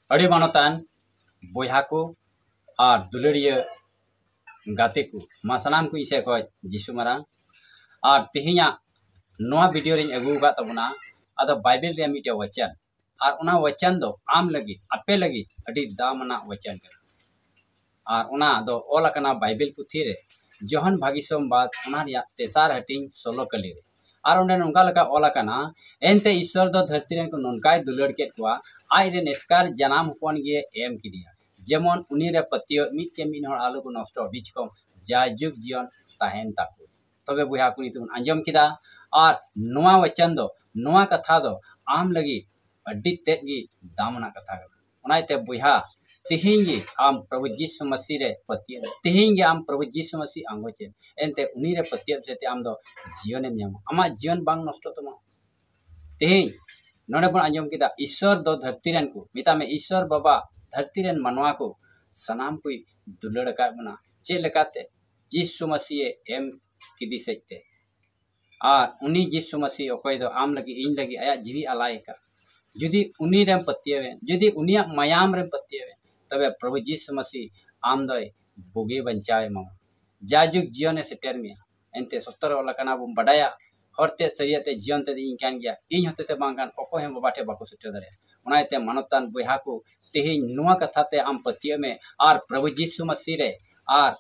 अड़ी मानतान बोहा को और दुलड़िया गाते को मा सानाम को इसे को जिसु मारांग और तिहिया नोआ वीडियो रे अगुगा तबना अद बाइबल रे मिटे वचन और उना वचन दो आम लगी आपे लगी अड़ी दामना वचन कर और उना दो ओलकना बाइबल पुथी रे जोहन भागिसोम बाद उना रिया तेसार हटिंग 16 कली रे और उन्हें नोंका लगा ओलकना एनते ईश्वर दो धरती रे को नोनकाय दुलड़ के कुआ आई रे नेस्कार जनाम होपन गे एम किदिया जेमन उनी रे पतियो मिट के मिन हर आलू को नष्ट बीच को जाजुग जीवन ताहेन ताकू तबे बुहा कुनी तुम अंजम किदा और नोआ वचन दो नोआ कथा दो आम लगी अड्डी तेज गी दामना कथा उनाइते बुहा तिहिंगी आम प्रभु यीशु मसीह रे पतिय तिहिंगी आम प्रभु यीशु मसीह आंगोचे एनते उनी रे पतिय सेते आम दो जीवन एम ᱧᱟᱢᱟ आमा जीवन बांग नष्ट तमा तिहिं नोडे बन अंजम किदा ईश्वर दो धरती रेन को मिता में ईश्वर बाबा धरती रेन मनवा को सनाम को दुलड़ का बना चे लेकाते यीशु मसीह एम किदी सेते और उनी यीशु मसीह ओकय दो आम लगी इन लगी आया जीवी अलाय का जुदी उनी रेम पतियवे जुदी उनिया मायाम रेम पतियवे तबे प्रभु यीशु मसीह आम दय बोगे बंचावे मा जाजुग जीवन सेटर मिया एनते सस्तर लकना बु बडाया हरते सरियाते जीवन ते इन कान गया इन हते बांगान ओको हम बाटे बाको सेटर दरे उनाइते मानतान बुहा को तेहि नुआ कथाते आम पतिय में और प्रभु यीशु मसीह रे और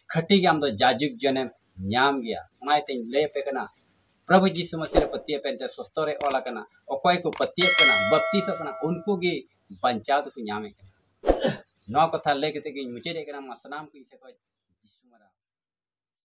खटी के आम दो जाजुग जने ᱧᱟᱢ गया उनाइते ले पे कना प्रभु यीशु मसीह रे पतिय पेनते सस्तरे ओला कना ओकोय को पतिय कना बत्तीस कना उनको गे बंचाव को ᱧᱟᱢे नो कथा ले के मुचे रे कना मसनाम को इसे को